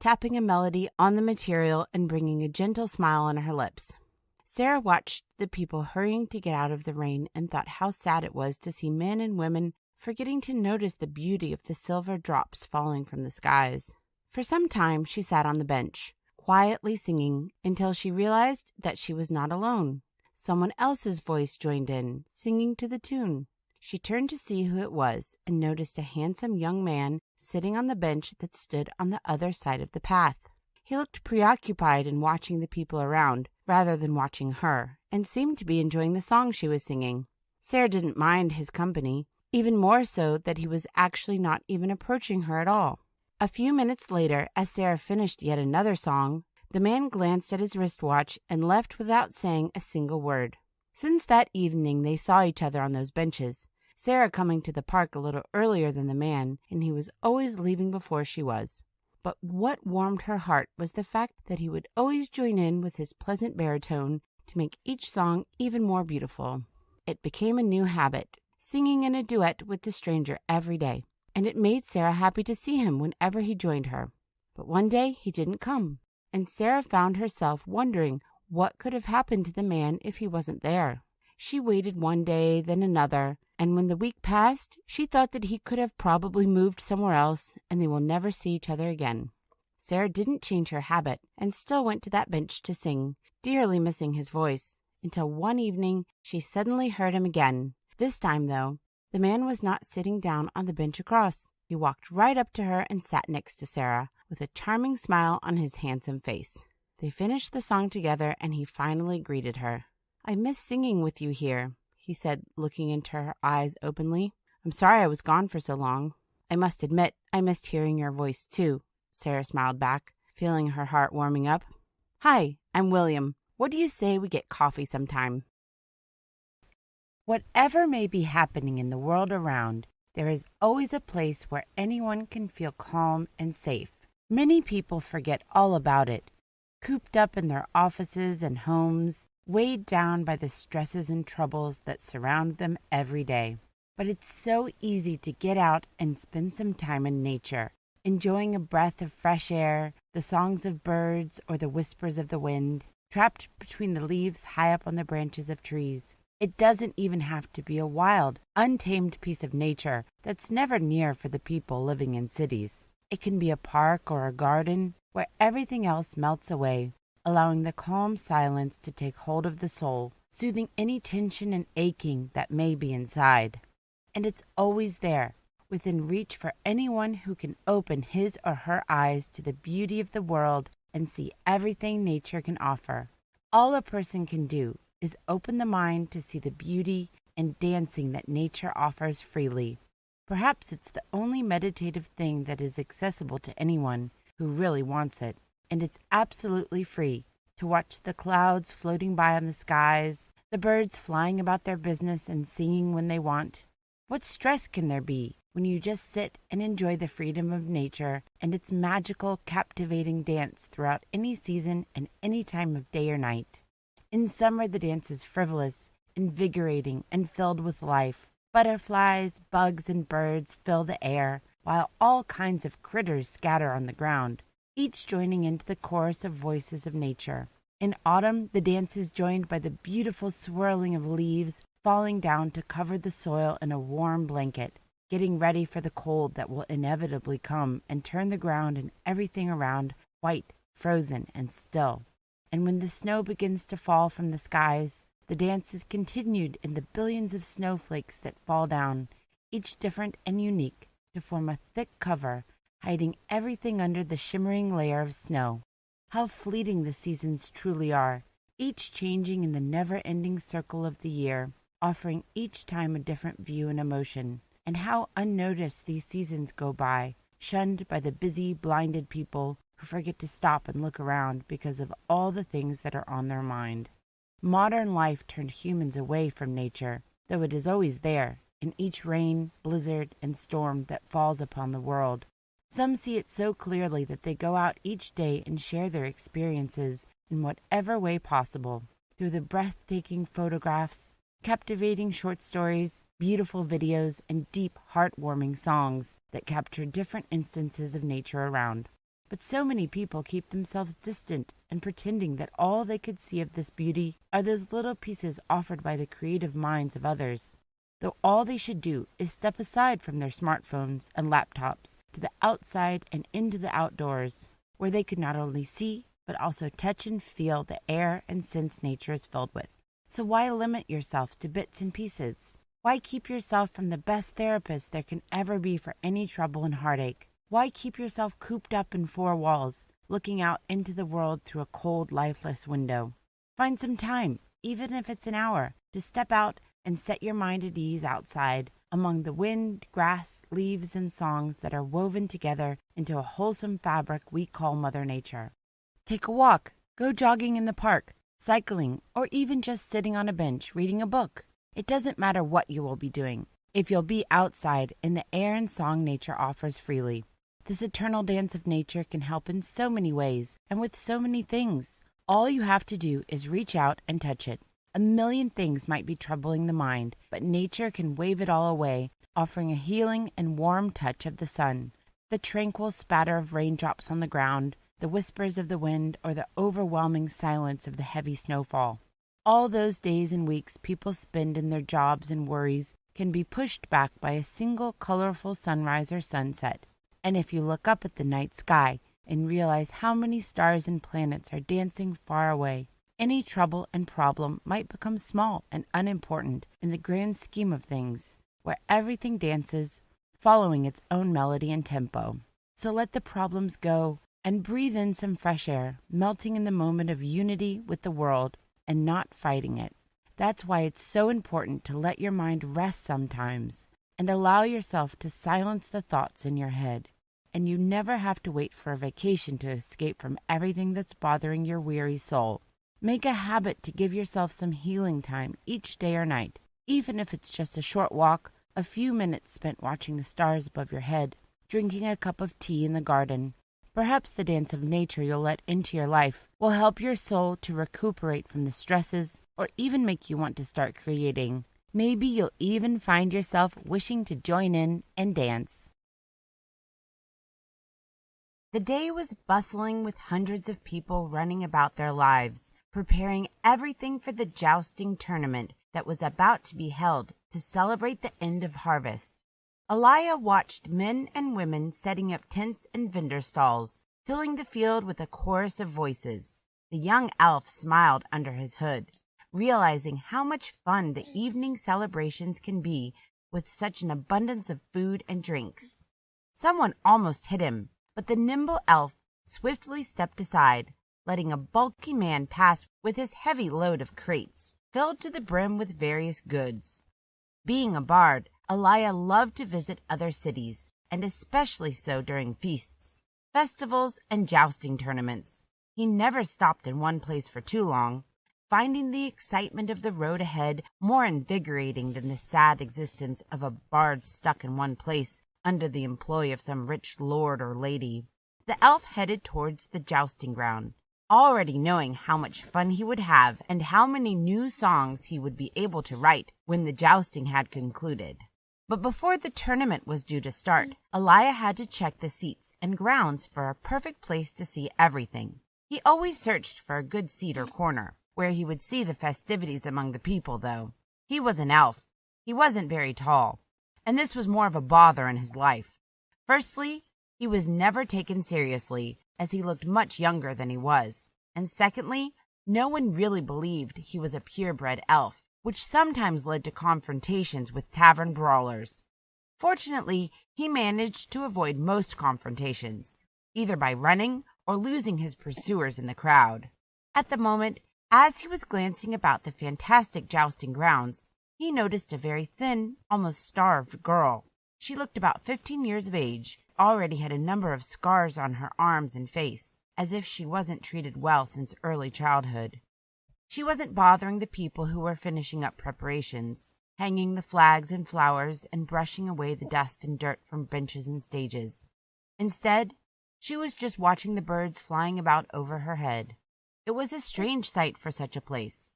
tapping a melody on the material and bringing a gentle smile on her lips. Sarah watched the people hurrying to get out of the rain and thought how sad it was to see men and women forgetting to notice the beauty of the silver drops falling from the skies. For some time she sat on the bench, quietly singing, until she realized that she was not alone. Someone else's voice joined in, singing to the tune. She turned to see who it was and noticed a handsome young man sitting on the bench that stood on the other side of the path. He looked preoccupied in watching the people around rather than watching her, and seemed to be enjoying the song she was singing. Sarah didn't mind his company, even more so that he was actually not even approaching her at all. A few minutes later, as Sarah finished yet another song, the man glanced at his wristwatch and left without saying a single word. Since that evening they saw each other on those benches, Sarah coming to the park a little earlier than the man, and he was always leaving before she was. But what warmed her heart was the fact that he would always join in with his pleasant baritone to make each song even more beautiful. It became a new habit, singing in a duet with the stranger every day, and it made Sarah happy to see him whenever he joined her. But one day he didn't come, and Sarah found herself wondering what could have happened to the man if he wasn't there. She waited one day, then another, and when the week passed, she thought that he could have probably moved somewhere else, and they will never see each other again. Sarah didn't change her habit, and still went to that bench to sing, dearly missing his voice, until one evening she suddenly heard him again. This time, though, the man was not sitting down on the bench across. He walked right up to her and sat next to Sarah, with a charming smile on his handsome face. They finished the song together, and he finally greeted her. "I miss singing with you here," he said, looking into her eyes openly. "I'm sorry I was gone for so long." "I must admit, I missed hearing your voice, too," Sarah smiled back, feeling her heart warming up. "Hi, I'm William. What do you say we get coffee sometime?" Whatever may be happening in the world around, there is always a place where anyone can feel calm and safe. Many people forget all about it, cooped up in their offices and homes, weighed down by the stresses and troubles that surround them every day. But it's so easy to get out and spend some time in nature, enjoying a breath of fresh air, the songs of birds, or the whispers of the wind, trapped between the leaves high up on the branches of trees. It doesn't even have to be a wild, untamed piece of nature that's never near for the people living in cities. It can be a park or a garden where everything else melts away, allowing the calm silence to take hold of the soul, soothing any tension and aching that may be inside. And it's always there, within reach for anyone who can open his or her eyes to the beauty of the world and see everything nature can offer. All a person can do is open the mind to see the beauty and dancing that nature offers freely. Perhaps it's the only meditative thing that is accessible to anyone who really wants it, and it's absolutely free to watch the clouds floating by on the skies, the birds flying about their business and singing when they want. What stress can there be when you just sit and enjoy the freedom of nature and its magical, captivating dance throughout any season and any time of day or night? In summer, the dance is frivolous, invigorating, and filled with life. Butterflies, bugs, and birds fill the air, while all kinds of critters scatter on the ground, each joining into the chorus of voices of nature. In autumn, the dance is joined by the beautiful swirling of leaves falling down to cover the soil in a warm blanket, getting ready for the cold that will inevitably come and turn the ground and everything around white, frozen, and still. And when the snow begins to fall from the skies, the dance is continued in the billions of snowflakes that fall down, each different and unique, to form a thick cover, hiding everything under the shimmering layer of snow. How fleeting the seasons truly are, each changing in the never-ending circle of the year, offering each time a different view and emotion. And how unnoticed these seasons go by, shunned by the busy, blinded people who forget to stop and look around because of all the things that are on their mind. Modern life turned humans away from nature, though it is always there, in each rain, blizzard, and storm that falls upon the world. Some see it so clearly that they go out each day and share their experiences in whatever way possible, through the breathtaking photographs, captivating short stories, beautiful videos, and deep, heartwarming songs that capture different instances of nature around. But so many people keep themselves distant and pretending that all they could see of this beauty are those little pieces offered by the creative minds of others. Though all they should do is step aside from their smartphones and laptops to the outside and into the outdoors, where they could not only see, but also touch and feel the air and scents nature is filled with. So why limit yourself to bits and pieces? Why keep yourself from the best therapist there can ever be for any trouble and heartache? Why keep yourself cooped up in four walls, looking out into the world through a cold, lifeless window? Find some time, even if it's an hour, to step out and set your mind at ease outside, among the wind, grass, leaves, and songs that are woven together into a wholesome fabric we call Mother Nature. Take a walk, go jogging in the park, cycling, or even just sitting on a bench reading a book. It doesn't matter what you will be doing, if you'll be outside in the air and song nature offers freely. This eternal dance of nature can help in so many ways and with so many things. All you have to do is reach out and touch it. A million things might be troubling the mind, but nature can wave it all away, offering a healing and warm touch of the sun, the tranquil spatter of raindrops on the ground, the whispers of the wind, or the overwhelming silence of the heavy snowfall. All those days and weeks people spend in their jobs and worries can be pushed back by a single colorful sunrise or sunset. And if you look up at the night sky and realize how many stars and planets are dancing far away, any trouble and problem might become small and unimportant in the grand scheme of things, where everything dances, following its own melody and tempo. So let the problems go and breathe in some fresh air, melting in the moment of unity with the world and not fighting it. That's why it's so important to let your mind rest sometimes and allow yourself to silence the thoughts in your head. And you never have to wait for a vacation to escape from everything that's bothering your weary soul. Make a habit to give yourself some healing time each day or night, even if it's just a short walk, a few minutes spent watching the stars above your head, drinking a cup of tea in the garden. Perhaps the dance of nature you'll let into your life will help your soul to recuperate from the stresses or even make you want to start creating. Maybe you'll even find yourself wishing to join in and dance. The day was bustling with hundreds of people running about their lives, preparing everything for the jousting tournament that was about to be held to celebrate the end of harvest. Elia watched men and women setting up tents and vendor stalls, filling the field with a chorus of voices. The young elf smiled under his hood, realizing how much fun the evening celebrations can be with such an abundance of food and drinks. Someone almost hit him, but the nimble elf swiftly stepped aside, letting a bulky man pass with his heavy load of crates, filled to the brim with various goods. Being a bard, Elia loved to visit other cities, and especially so during feasts, festivals, and jousting tournaments. He never stopped in one place for too long, finding the excitement of the road ahead more invigorating than the sad existence of a bard stuck in one place under the employ of some rich lord or lady. The elf headed towards the jousting ground, already knowing how much fun he would have and how many new songs he would be able to write when the jousting had concluded. But before the tournament was due to start, Elia had to check the seats and grounds for a perfect place to see everything. He always searched for a good seat or corner, where he would see the festivities among the people, though. He was an elf. He wasn't very tall, and this was more of a bother in his life. Firstly, he was never taken seriously, as he looked much younger than he was. And secondly, no one really believed he was a purebred elf, which sometimes led to confrontations with tavern brawlers. Fortunately, he managed to avoid most confrontations, either by running or losing his pursuers in the crowd. At the moment, as he was glancing about the fantastic jousting grounds, he noticed a very thin, almost starved girl. She looked about 15 years of age, already had a number of scars on her arms and face, as if she wasn't treated well since early childhood. She wasn't bothering the people who were finishing up preparations, hanging the flags and flowers and brushing away the dust and dirt from benches and stages. Instead, she was just watching the birds flying about over her head. It was a strange sight for such a place.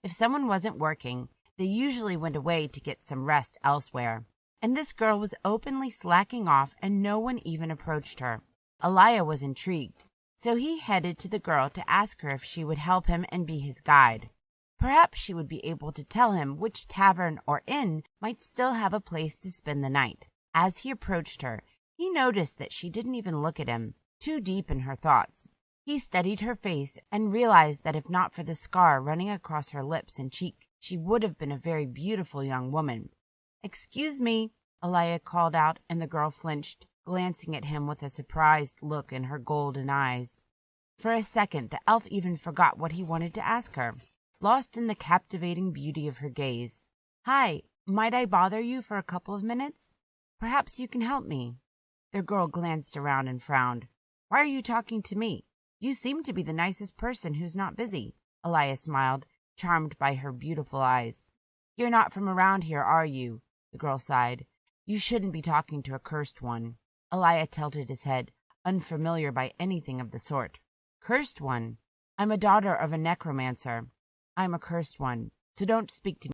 If someone wasn't working, they usually went away to get some rest elsewhere, and this girl was openly slacking off and no one even approached her. Elia was intrigued, so he headed to the girl to ask her if she would help him and be his guide. Perhaps she would be able to tell him which tavern or inn might still have a place to spend the night. As he approached her, he noticed that she didn't even look at him, too deep in her thoughts. He studied her face and realized that if not for the scar running across her lips and cheek, she would have been a very beautiful young woman. "Excuse me," Elia called out, and the girl flinched, glancing at him with a surprised look in her golden eyes. For a second, the elf even forgot what he wanted to ask her, lost in the captivating beauty of her gaze. "Hi, might I bother you for a couple of minutes? Perhaps you can help me." The girl glanced around and frowned. "Why are you talking to me? You seem to be the nicest person who's not busy." Elia smiled, charmed by her beautiful eyes. "You're not from around here, are you?" The girl sighed. "You shouldn't be talking to a cursed one." Elia tilted his head, unfamiliar by anything of the sort. "Cursed one? I'm a daughter of a necromancer. I'm a cursed one, so don't speak to me